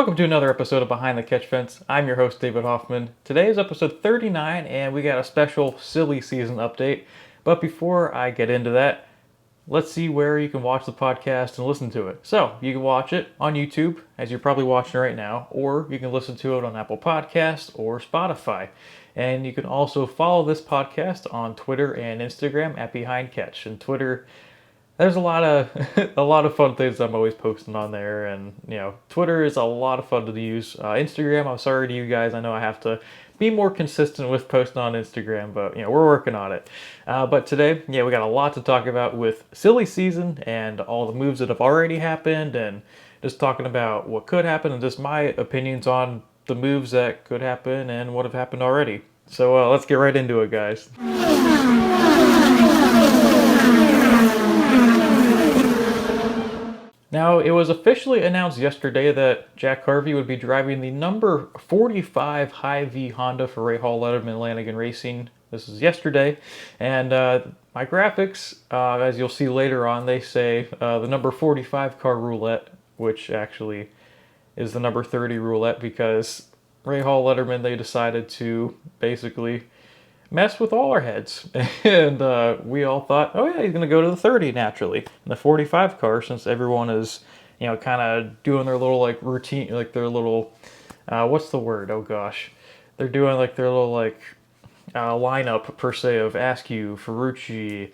Welcome to another episode of Behind the Catch Fence. I'm your host, David Hoffman. Today is episode 39, and we got a special silly season update. But before I get into that, let's see where you can watch the podcast and listen to it. So, you can watch it on YouTube, as you're probably watching right now, or you can listen to it on Apple Podcasts or Spotify. And you can also follow this podcast on Twitter and Instagram at Behind Catch. And Twitter, there's a lot of a lot of fun things I'm always posting on there, and Twitter is a lot of fun to use. Instagram, I'm sorry to you guys, I know I have to be more consistent with posting on Instagram, but we're working on it. But today, we got a lot to talk about with silly season and all the moves that have already happened, and just talking about what could happen and just my opinions on the moves that could happen and what have happened already. So let's get right into it, guys. Now, it was officially announced yesterday that Jack Harvey would be driving the number 45 Hy-V Honda for Rahal Letterman Lanigan Racing. This is yesterday, and my graphics, as you'll see later on, they say the number 45 car roulette, which actually is the number 30 roulette, because Rahal Letterman, they decided to basically mess with all our heads, and we all thought, oh yeah, he's gonna go to the 30 naturally, and the 45 car, since everyone is kind of doing their little like routine, like their little what's the word, oh gosh, they're doing like their little like lineup per se of Askew, Ferrucci,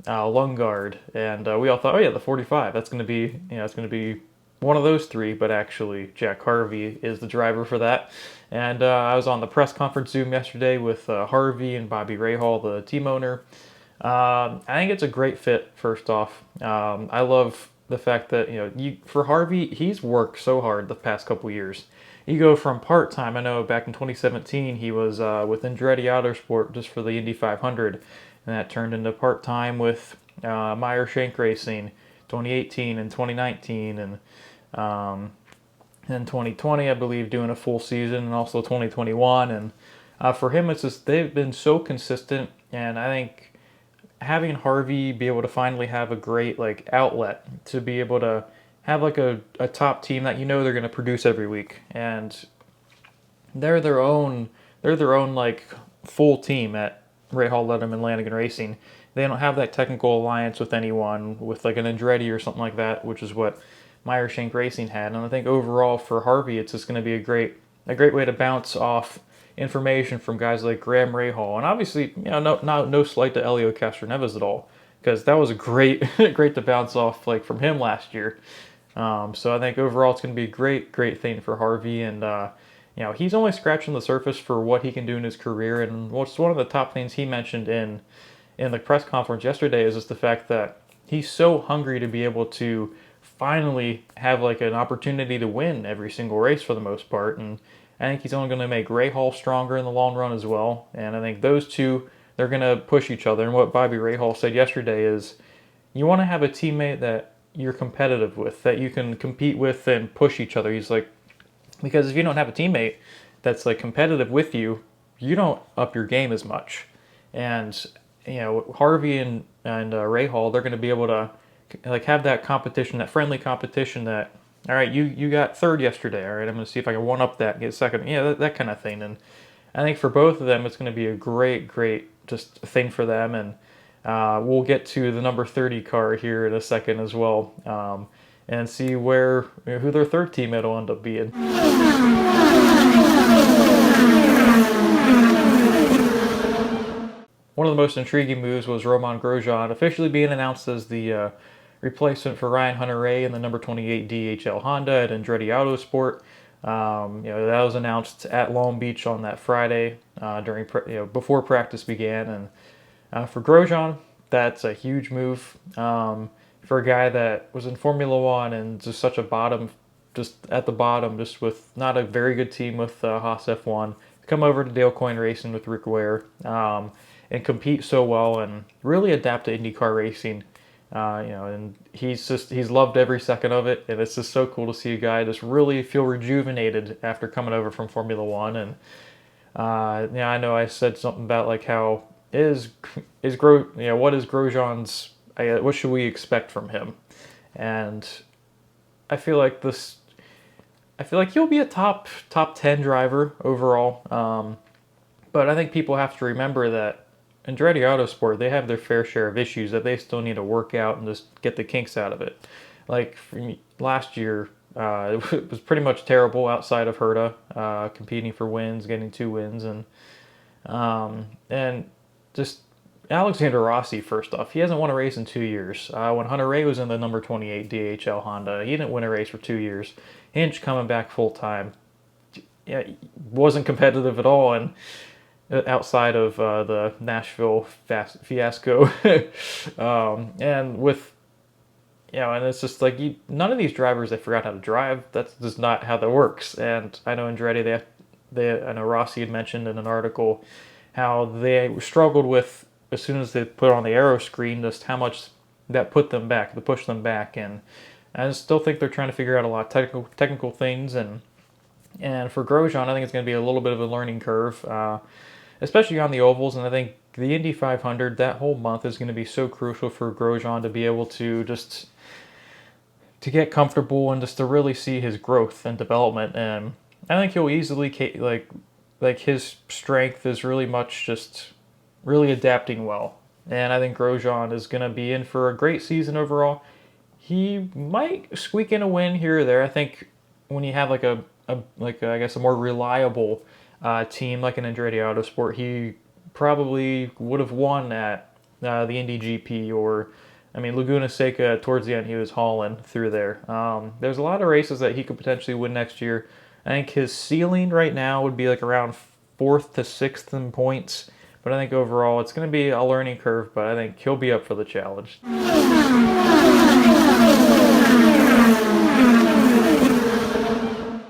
Lundgaard, and we all thought, oh yeah, the 45, that's gonna be it's gonna be one of those three, but actually Jack Harvey is the driver for that. And I was on the press conference Zoom yesterday with Harvey and Bobby Rahal, the team owner. I think it's a great fit, first off. I love the fact that, for Harvey, he's worked so hard the past couple years. You go from part-time, I know back in 2017, he was with Andretti Autosport just for the Indy 500, and that turned into part-time with Meyer Shank Racing 2018 and 2019, and in 2020, I believe, doing a full season, and also 2021. And for him, it's just they've been so consistent, and I think having Harvey be able to finally have a great like outlet to be able to have like a top team that they're going to produce every week, and they're their own like full team at Rahal Letterman Lanigan Racing. They don't have that technical alliance with anyone, with like an Andretti or something like that, which is what Meyer Shank Racing had. And I think overall for Harvey, it's just going to be a great way to bounce off information from guys like Graham Rahal, and obviously no slight to Elio Castroneves at all, because that was a great to bounce off like from him last year. So I think overall it's going to be a great thing for Harvey, and he's only scratching the surface for what he can do in his career. And what's one of the top things he mentioned in the press conference yesterday is just the fact that he's so hungry to be able to finally have like an opportunity to win every single race for the most part. And I think he's only going to make Rahal stronger in the long run as well. And I think those two, they're going to push each other. And what Bobby Rahal said yesterday is, you want to have a teammate that you're competitive with, that you can compete with and push each other. He's like, because if you don't have a teammate that's like competitive with you, you don't up your game as much. And Harvey and Rahal, they're going to be able to like have that competition, that friendly competition, that, all right, you got third yesterday, all right, I'm going to see if I can one up that, get second, that kind of thing. And I think for both of them, it's going to be a great just thing for them. And we'll get to the number 30 car here in a second as well, and see who their third teammate will end up being. One of the most intriguing moves was Romain Grosjean officially being announced as the replacement for Hunter Rae in the number 28 DHL Honda at Andretti Autosport. That was announced at Long Beach on that Friday before practice began. And for Grosjean, that's a huge move for a guy that was in Formula One and just such at the bottom, just with not a very good team with Haas F1, come over to Dale Coyne Racing with Rick Ware, and compete so well and really adapt to INDYCAR racing. And he's loved every second of it, and it's just so cool to see a guy just really feel rejuvenated after coming over from Formula One. And I know I said something about like how what is Grosjean's, what should we expect from him? And I feel like this I feel like he'll be a top 10 driver overall. But I think people have to remember that Andretti Autosport, they have their fair share of issues that they still need to work out and just get the kinks out of it. Like last year, it was pretty much terrible outside of Herta, competing for wins, getting 2 wins, and just Alexander Rossi, first off, he hasn't won a race in 2 years. When Hunter Rae was in the number 28 DHL Honda, he didn't win a race for 2 years. Hinch coming back full time, yeah, wasn't competitive at all, and outside of the Nashville fiasco, and with and it's just like none of these drivers, they forgot how to drive. That's just not how that works. And I know Andretti, I know Rossi had mentioned in an article how they struggled with, as soon as they put on the aero screen, just how much that put them back, to push them back. And I still think they're trying to figure out a lot of technical things. And for Grosjean, I think it's going to be a little bit of a learning curve, especially on the ovals. And I think the Indy 500, that whole month is going to be so crucial for Grosjean to be able to just to get comfortable and just to really see his growth and development. And I think he'll easily, like his strength is really much just really adapting well. And I think Grosjean is going to be in for a great season overall. He might squeak in a win here or there. I think when you have I guess a more reliable team like an Andretti Autosport, he probably would have won at the Indy GP, or I mean Laguna Seca. Towards the end, he was hauling through there. There's a lot of races that he could potentially win next year. I think his ceiling right now would be like around 4th to 6th in points. But I think overall it's going to be a learning curve, but I think he'll be up for the challenge.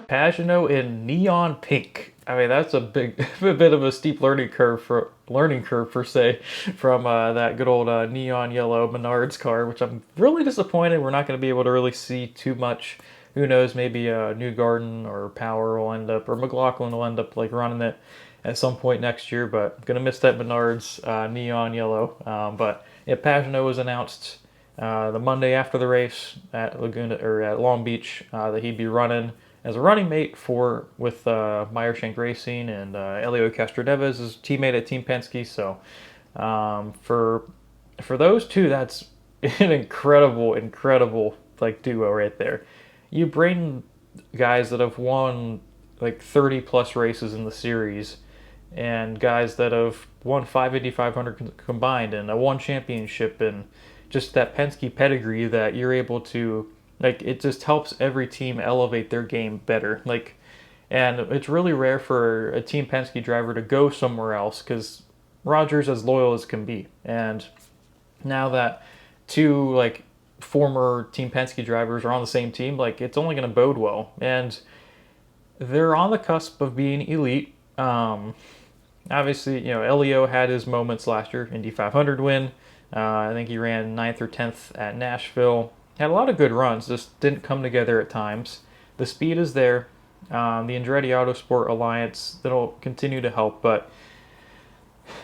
Pagano in neon pink. I mean, that's a bit of a steep learning curve per se, from that good old neon yellow Menards car, which I'm really disappointed we're not going to be able to really see too much. Who knows? Maybe Newgarden or Power will end up, or McLaughlin will end up like running it at some point next year. But gonna miss that Menards neon yellow. But yeah, Pagano was announced the Monday after the race at at Long Beach that he'd be running as a running mate with Meyershank Racing, and Elio Castroneves, his teammate at Team Penske. So for those two, that's an incredible like duo right there. You bring guys that have won like 30 plus races in the series, and guys that have won 5 Indy 500 combined, and a one championship, and just that Penske pedigree that you're able to, like, it just helps every team elevate their game better. Like, and it's really rare for a Team Penske driver to go somewhere else, because Roger's as loyal as can be. And now that two like former Team Penske drivers are on the same team, like, it's only going to bode well. And they're on the cusp of being elite. Obviously, Elio had his moments last year, Indy 500 win. I think he ran 9th or 10th at Nashville. Had a lot of good runs, just didn't come together at times. The speed is there. The Andretti Autosport Alliance, that'll continue to help, but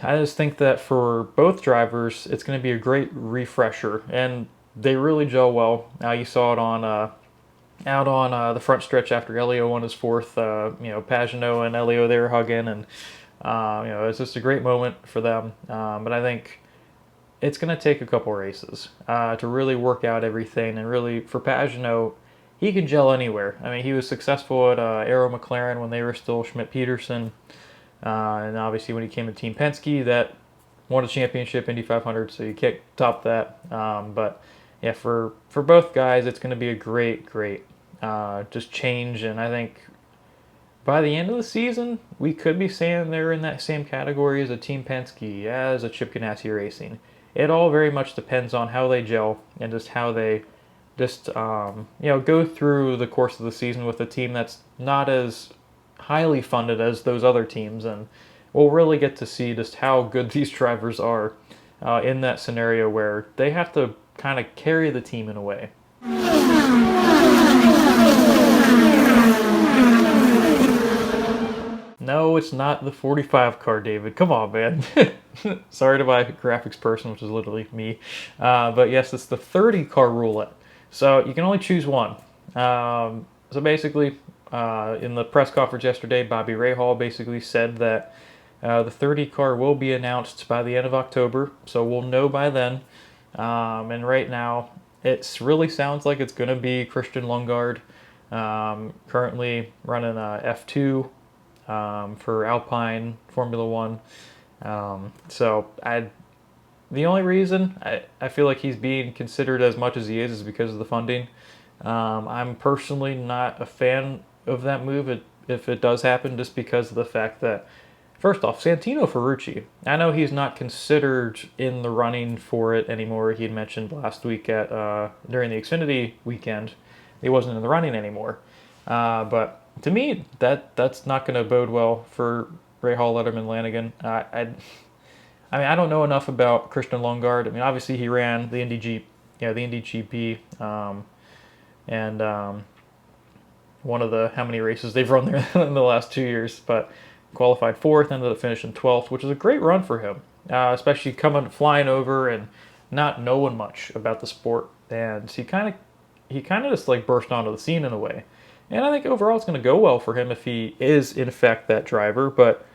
I just think that for both drivers, it's going to be a great refresher, and they really gel well. Now you saw it on out on the front stretch after Elio won his 4th. Pagano and Elio, they were hugging, and it's just a great moment for them. But I think it's going to take a couple races to really work out everything, and really for Pagano, he can gel anywhere. I mean, he was successful at Arrow McLaren when they were still Schmidt-Peterson, and obviously when he came to Team Penske, that won a championship, Indy 500, so you can't top that. But yeah, for both guys, it's going to be a great just change, and I think by the end of the season, we could be saying they're in that same category as a Team Penske, as a Chip Ganassi Racing. It all very much depends on how they gel, and just how they just go through the course of the season with a team that's not as highly funded as those other teams, and we'll really get to see just how good these drivers are in that scenario where they have to kind of carry the team in a way. No, it's not the 45 car, David. Come on, man. Sorry to my graphics person, which is literally me. But yes, it's the 30 car roulette. So you can only choose one. So basically, In the press conference yesterday, Bobby Rahal basically said that the 30 car will be announced by the end of October, so we'll know by then. And right now, it really sounds like it's going to be Christian Lundgaard, currently running F2 for Alpine Formula One. The only reason I feel like he's being considered as much as he is because of the funding. I'm personally not a fan of that move if it does happen, just because of the fact that, first off, Santino Ferrucci, I know he's not considered in the running for it anymore. He had mentioned last week during the Xfinity weekend he wasn't in the running anymore. But to me, that's not going to bode well for Rahal, Letterman, Lanigan. I don't know enough about Christian Lundgaard. I mean, obviously he ran the Indy GP, and one of the how many races they've run there in the last 2 years, but qualified fourth, ended up finishing 12th, which is a great run for him, especially flying over and not knowing much about the sport. And he kind of just like burst onto the scene in a way. And I think overall it's going to go well for him if he is in fact that driver. But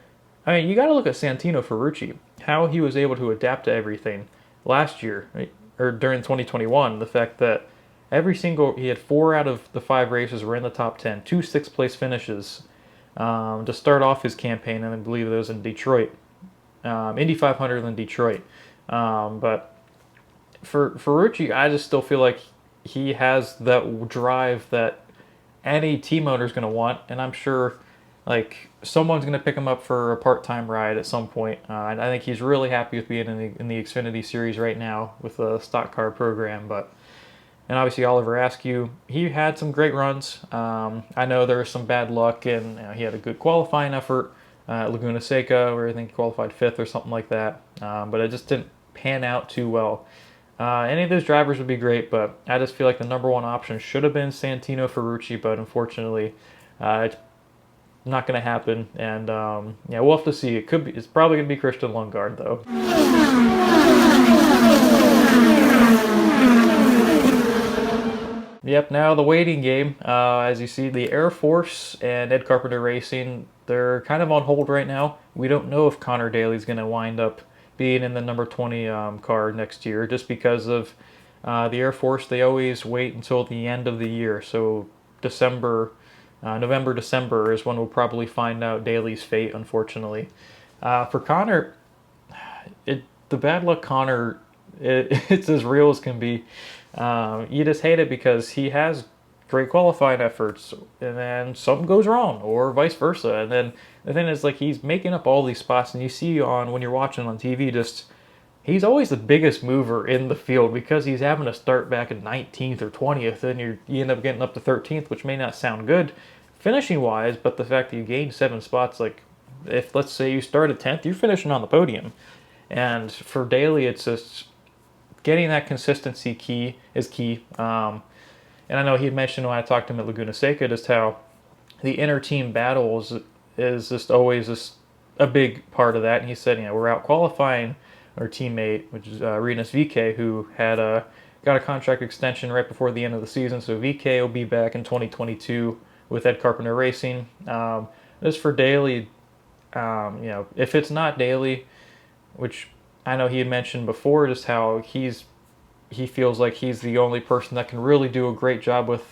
I mean, you got to look at Santino Ferrucci, how he was able to adapt to everything last year, right? Or during 2021. The fact that he had 4 out of the 5 races were in the top 10, 2 6th-place finishes to start off his campaign, and I believe it was in Detroit, Indy 500 in Detroit. But for Ferrucci, I just still feel like he has that drive that any team owner is going to want, and I'm sure like someone's going to pick him up for a part-time ride at some point. I think he's really happy with being in the Xfinity Series right now with the stock car program. And obviously Oliver Askew, he had some great runs. I know there was some bad luck, and he had a good qualifying effort at Laguna Seca, where I think he qualified 5th or something like that. But it just didn't pan out too well. Any of those drivers would be great, but I just feel like the number one option should have been Santino Ferrucci, but unfortunately, it's not going to happen. And we'll have to see. It's probably going to be Christian Lundgaard, though. Yep, now the waiting game. As you see, the Air Force and Ed Carpenter Racing, they're kind of on hold right now. We don't know if Connor Daly's going to wind up being in the number 20 car next year, just because of the Air Force. They always wait until the end of the year, so November, December is when we'll probably find out Daly's fate, unfortunately. For Connor, the bad luck Connor, it's as real as can be. You just hate it because he has great qualifying efforts, and then something goes wrong, or vice versa. And then the thing is, like, he's making up all these spots, and you see when you're watching on TV, just he's always the biggest mover in the field because he's having to start back at 19th or 20th, and you end up getting up to 13th, which may not sound good finishing wise, but the fact that you gained 7 spots, like if let's say you start at 10th, you're finishing on the podium. And for Daly, it's just getting that consistency is key. And I know he mentioned when I talked to him at Laguna Seca just how the inter-team battles is just always just a big part of that. And he said, we're out qualifying our teammate, which is Rinus VeeKay, who had got a contract extension right before the end of the season. So VeeKay will be back in 2022 with Ed Carpenter Racing. As for Daly, if it's not Daly, which I know he had mentioned before, just how he feels like he's the only person that can really do a great job with,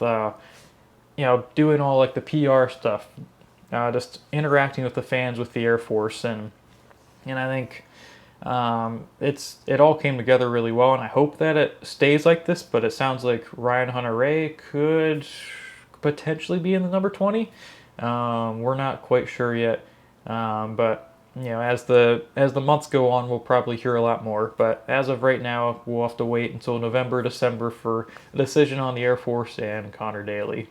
doing all like the PR stuff, just interacting with the fans with the Air Force, and I think it all came together really well, and I hope that it stays like this. But it sounds like Hunter Rae could potentially be in the number 20. We're not quite sure yet, but as the months go on, we'll probably hear a lot more. But as of right now, we'll have to wait until November, December for a decision on the Air Force and Connor Daly.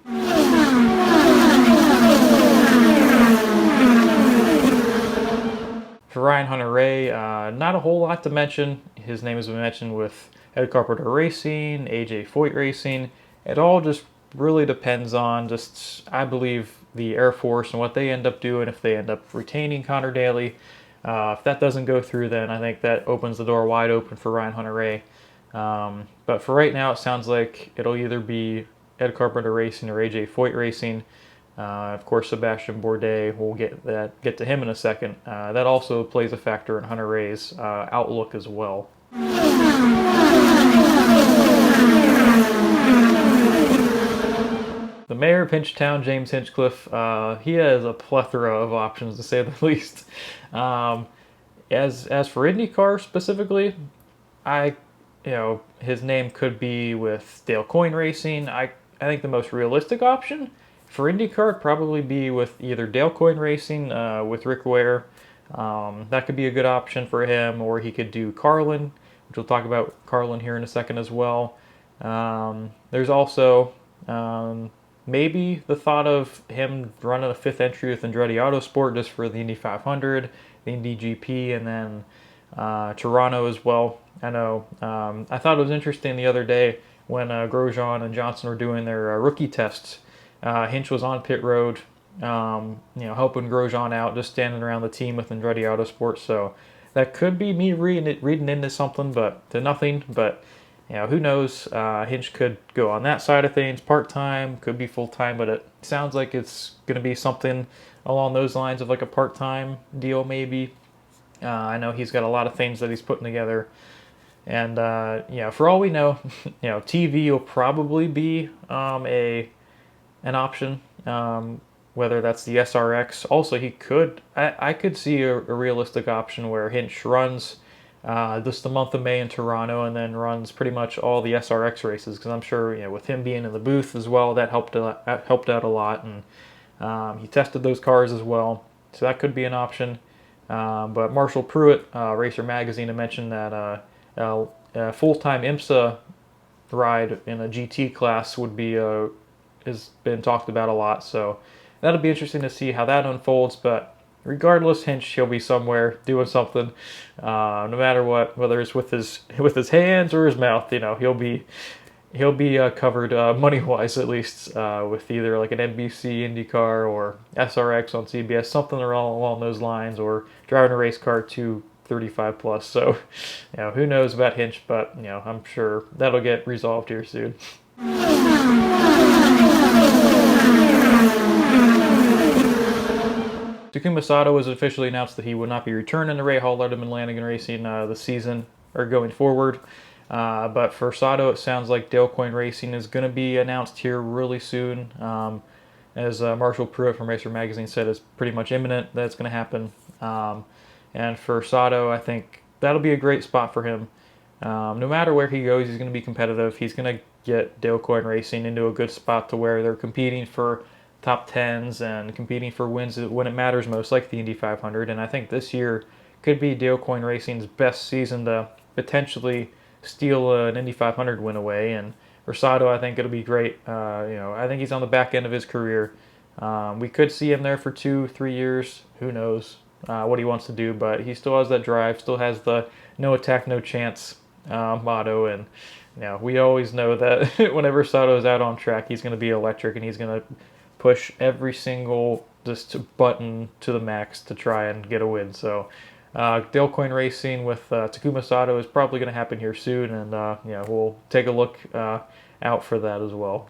For Hunter Rae, not a whole lot to mention. His name has been mentioned with Ed Carpenter Racing, AJ Foyt Racing. It all just really depends on I believe, the Air Force and what they end up doing, if they end up retaining Connor Daly. If that doesn't go through, then I think that opens the door wide open for Hunter Rae. But for right now, it sounds like it'll either be Ed Carpenter Racing or AJ Foyt Racing. Of course, Sebastian Bourdais, we'll get to him in a second. That also plays a factor in Hunter Rae's outlook as well. The mayor of Hinchtown, James Hinchcliffe, he has a plethora of options to say the least. Um, as for IndyCar specifically, I, his name could be with Dale Coyne Racing. I think the most realistic option for IndyCar would probably be with either Dale Coyne Racing with Rick Ware. That could be a good option for him, or he could do Carlin, which we'll talk about Carlin here in a second as well. There's also maybe the thought of him running a fifth entry with Andretti Autosport just for the Indy 500, the Indy GP, and then Toronto as well. I know. I thought it was interesting the other day when Grosjean and Johnson were doing their rookie tests. Hinch was on pit road, helping Grosjean out, just standing around the team with Andretti Autosport. So that could be me reading into something, but to nothing. But who knows? Hinch could go on that side of things, part-time, could be full-time, but it sounds like it's going to be something along those lines of like a part-time deal maybe. I know he's got a lot of things that he's putting together. And, for all we know, TV will probably be an option, whether that's the SRX. Also, I could see a realistic option where Hinch runs just the month of May in Toronto and then runs pretty much all the SRX races, because I'm sure, with him being in the booth as well, that helped out a lot, and he tested those cars as well, so that could be an option. But Marshall Pruitt, Racer Magazine, had mentioned that a full-time IMSA ride in a GT class would be has been talked about a lot, so that'll be interesting to see how that unfolds. But regardless, Hinch, he'll be somewhere doing something, no matter what, whether it's with his hands or his mouth. He'll be covered money-wise, at least, with either like an NBC IndyCar or SRX on CBS, something along those lines, or driving a race car 235 plus. So, who knows about Hinch, but I'm sure that'll get resolved here soon. Takuma Sato was officially announced that he would not be returning to Ray Hall Letterman Lanigan Racing this season or going forward. But for Sato, it sounds like Dale Coyne Racing is going to be announced here really soon. As Marshall Pruitt from Racer Magazine said, it's pretty much imminent that it's going to happen. And for Sato, I think that'll be a great spot for him. No matter where he goes, he's going to be competitive. He's going to get Dale Coyne Racing into a good spot to where they're competing for top 10s and competing for wins when it matters most, like the Indy 500. And I think this year could be Dale Coyne Racing's best season to potentially steal an Indy 500 win away. And for Sato, I think it'll be great. I think he's on the back end of his career. We could see him there for 2-3 years. Who knows what he wants to do, but he still has that drive, still has the no attack, no chance motto. And we always know that whenever Sato is out on track, he's going to be electric, and he's going to push every single just button to the max to try and get a win. So Dale Coyne Racing with Takuma Sato is probably going to happen here soon, and we'll take a look out for that as well.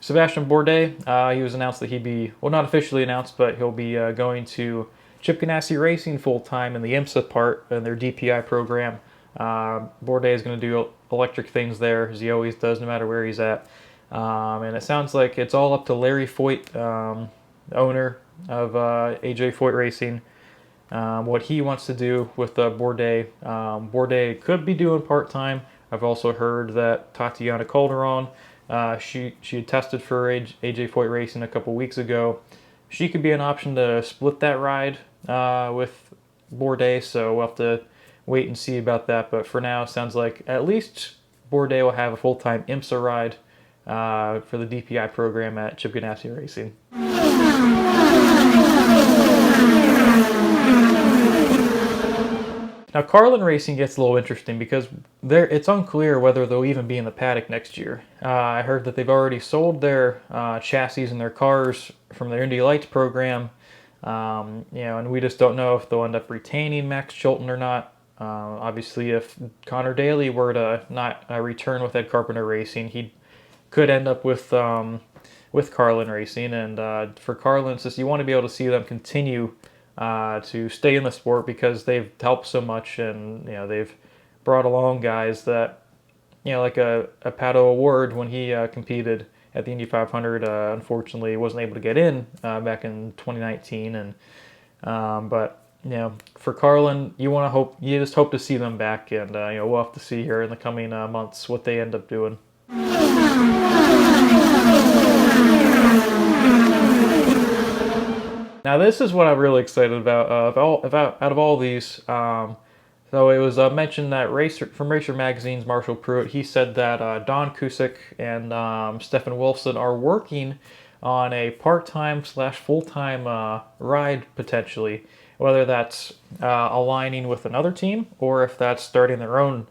Sebastian Bourdais, he was announced that he'd be, well, not officially announced, but he'll be going to Chip Ganassi Racing full-time in the IMSA part in their DPI program. Bourdais is going to do electric things there, as he always does, no matter where he's at. And it sounds like it's all up to Larry Foyt, owner of AJ Foyt Racing, what he wants to do with Bourdais. Bourdais could be doing part-time. I've also heard that Tatiana Calderon, she had tested for AJ Foyt Racing a couple weeks ago. She could be an option to split that ride with Bourdais, so we'll have to wait and see about that. But for now, it sounds like at least Bourdais will have a full-time IMSA ride for the DPI program at Chip Ganassi Racing. Now, Carlin Racing gets a little interesting because it's unclear whether they'll even be in the paddock next year. I heard that they've already sold their chassis and their cars from their Indy Lights program, and we just don't know if they'll end up retaining Max Chilton or not. Obviously, if Connor Daly were to not return with Ed Carpenter Racing, he could end up with Carlin Racing. And for Carlin, it's just you want to be able to see them continue to stay in the sport because they've helped so much, and they've brought along guys that like a Pato Award when he competed at the Indy 500. Unfortunately, wasn't able to get in back in 2019, and but for Carlin, you just hope to see them back, and we'll have to see here in the coming months what they end up doing. Now this is what I'm really excited about. Out of all these, so it was mentioned that from Racer Magazine's Marshall Pruitt, he said that Don Cusick and Stefan Wilson are working on a part-time / full-time ride potentially, whether that's aligning with another team or if that's starting their own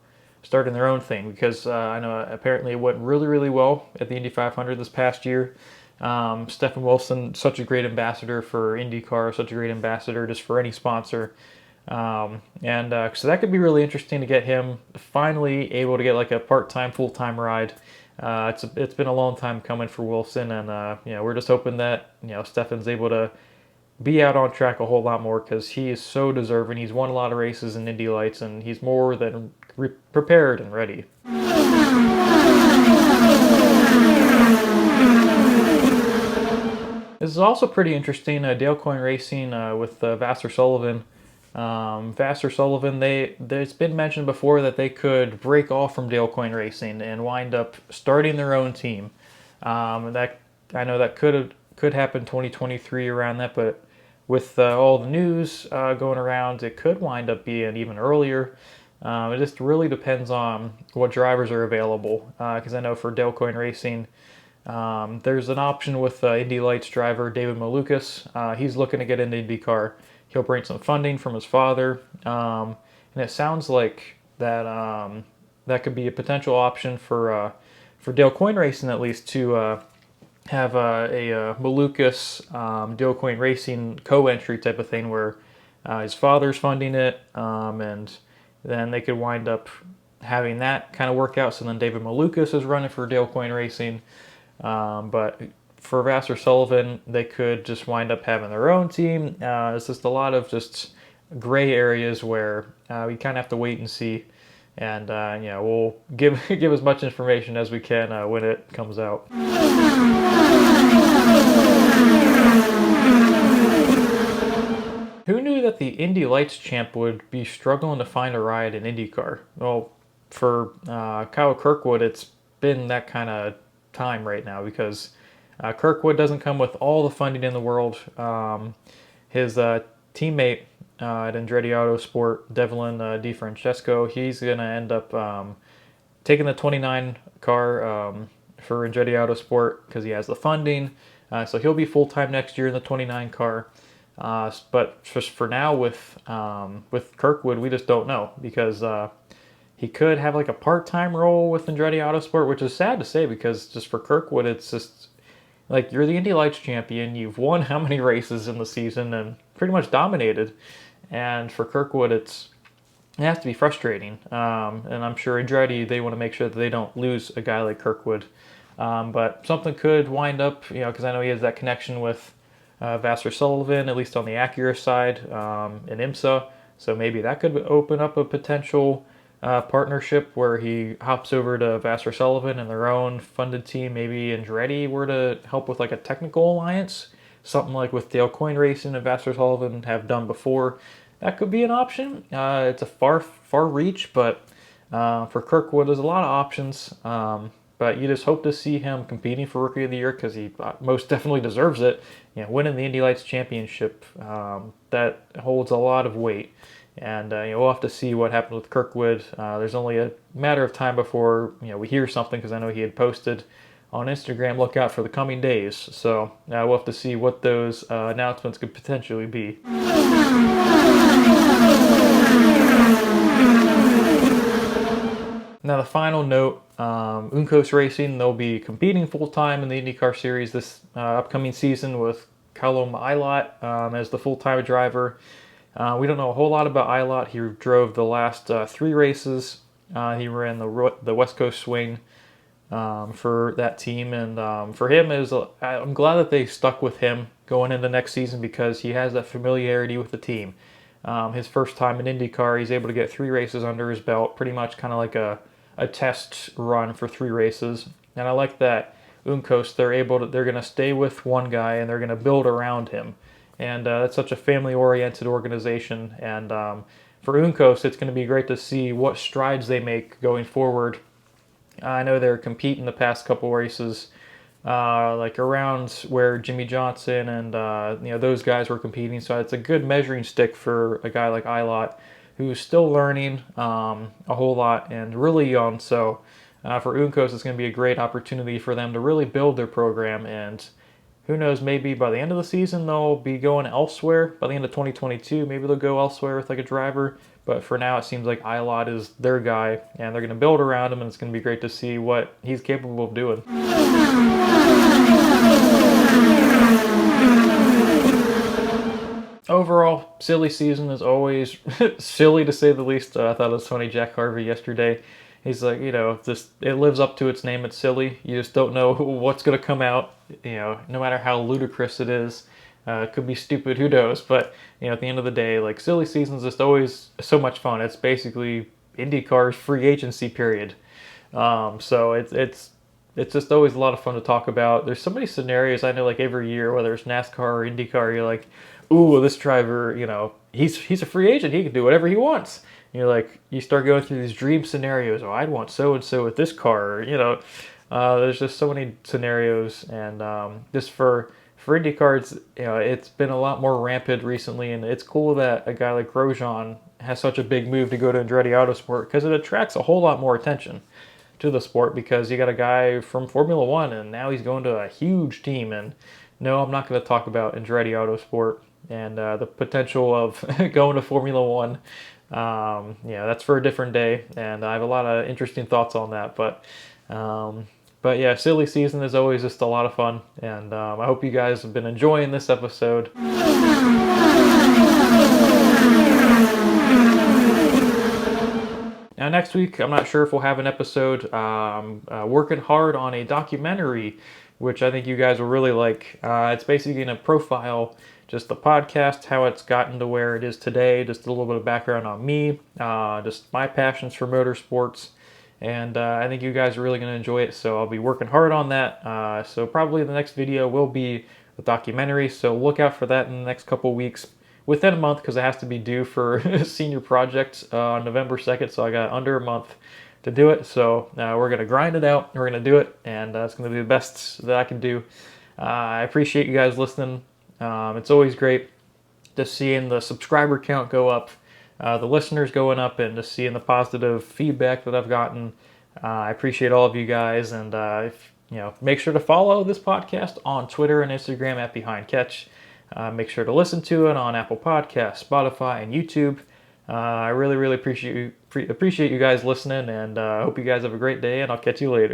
thing. Because I know apparently it went really well at the Indy 500 this past year. Stefan Wilson, such a great ambassador for INDYCAR, such a great ambassador just for any sponsor. So that could be really interesting to get him finally able to get like a part-time, full-time ride. It's been a long time coming for Wilson, and we're just hoping that Stefan's able to be out on track a whole lot more because he is so deserving. He's won a lot of races in Indy Lights, and he's more than prepared and ready. This is also pretty interesting. Dale Coyne Racing with Vassar Sullivan. Vassar Sullivan, there's been mentioned before that they could break off from Dale Coyne Racing and wind up starting their own team. That I know that could happen 2023 around that, but with all the news going around, it could wind up being even earlier. It just really depends on what drivers are available. Because I know for Dale Coyne Racing, there's an option with Indy Lights driver David Malukas. He's looking to get into IndyCar. He'll bring some funding from his father, and it sounds like that could be a potential option for Dale Coyne Racing, at least, to have a Malukas Dale Coyne Racing co-entry type of thing where his father's funding it, and then they could wind up having that kind of work out. So then David Malukas is running for Dale Coyne Racing, but for Vassar Sullivan, they could just wind up having their own team. It's just a lot of just gray areas where we kind of have to wait and see. And we'll give as much information as we can when it comes out. Who knew that the Indy Lights champ would be struggling to find a ride in IndyCar? Well, for Kyle Kirkwood, it's been that kind of time right now because Kirkwood doesn't come with all the funding in the world. His teammate at Andretti Autosport, Devlin DeFrancesco, he's going to end up taking the 29 car for Andretti Autosport because he has the funding. So he'll be full-time next year in the 29 car. But just for now with Kirkwood, we just don't know because he could have like a part-time role with Andretti Autosport, which is sad to say because just for Kirkwood, it's just like you're the Indy Lights champion. You've won how many races in the season and pretty much dominated. And for Kirkwood, it has to be frustrating. And I'm sure Andretti, they want to make sure that they don't lose a guy like Kirkwood. But something could wind up, because I know he has that connection with Vassar Sullivan, at least on the Acura side, in IMSA. So maybe that could open up a potential partnership where he hops over to Vassar Sullivan and their own funded team. Maybe Andretti were to help with like a technical alliance, something like with Dale Coyne Racing and Vassar Sullivan have done before. That could be an option. It's a far reach, but for Kirkwood, there's a lot of options. But you just hope to see him competing for Rookie of the Year because he most definitely deserves it. Winning the Indy Lights Championship, that holds a lot of weight. And we'll have to see what happens with Kirkwood. There's only a matter of time before we hear something because I know he had posted on Instagram, look out for the coming days. So we'll have to see what those announcements could potentially be. Now the final note, Uncoast Racing, they'll be competing full-time in the IndyCar Series this upcoming season with Callum Ilott as the full-time driver. We don't know a whole lot about Ilott. He drove the last 3 races. He ran the West Coast Swing for that team, and for him, I'm glad that they stuck with him going into next season because he has that familiarity with the team. His first time in INDYCAR, he's able to get 3 races under his belt, pretty much kind of like a test run for 3 races. And I like that Uncoast, they're going to stay with one guy and they're going to build around him. And it's such a family-oriented organization. And for Uncoast, it's going to be great to see what strides they make going forward. I know they're competing the past couple races, like around where Jimmy Johnson and those guys were competing. So it's a good measuring stick for a guy like Ilott, who's still learning a whole lot and really young. So for Uncoast, it's going to be a great opportunity for them to really build their program. And who knows, maybe by the end of the season, they'll be going elsewhere. By the end of 2022, maybe they'll go elsewhere with like a driver. But for now, it seems like Ilott is their guy, and they're going to build around him, and it's going to be great to see what he's capable of doing. Overall, silly season is always silly to say the least. I thought it was funny, Jack Harvey yesterday. He's like, it lives up to its name. It's silly. You just don't know what's going to come out, no matter how ludicrous it is. It could be stupid, who knows? But, at the end of the day, like, silly season's just always so much fun. It's basically IndyCar's free agency period. So it's just always a lot of fun to talk about. There's so many scenarios I know, like, every year, whether it's NASCAR or IndyCar, you're like, ooh, this driver, he's a free agent. He can do whatever he wants. You're like, you start going through these dream scenarios. Oh, I'd want so-and-so with this car. There's just so many scenarios. And just for IndyCar, it's been a lot more rampant recently. And it's cool that a guy like Grosjean has such a big move to go to Andretti Autosport because it attracts a whole lot more attention to the sport because you got a guy from Formula One and now he's going to a huge team. And no, I'm not going to talk about Andretti Autosport and the potential of going to Formula One. That's for a different day, and I have a lot of interesting thoughts on that. But yeah, silly season is always just a lot of fun, and I hope you guys have been enjoying this episode. Now, next week, I'm not sure if we'll have an episode. Working hard on a documentary, which I think you guys will really like. It's basically going to profile just the podcast, how it's gotten to where it is today, just a little bit of background on me, just my passions for motorsports, and I think you guys are really going to enjoy it, so I'll be working hard on that. So probably the next video will be the documentary, so look out for that in the next couple weeks, within a month, because it has to be due for senior project on November 2nd, so I got under a month to do it, so we're going to grind it out, we're going to do it, and it's going to be the best that I can do. I appreciate you guys listening. It's always great just seeing the subscriber count go up, the listeners going up, and just seeing the positive feedback that I've gotten. I appreciate all of you guys, and make sure to follow this podcast on Twitter and Instagram at Behind Catch. Make sure to listen to it on Apple Podcasts, Spotify, and YouTube. I really, really appreciate you guys listening, and I hope you guys have a great day, and I'll catch you later.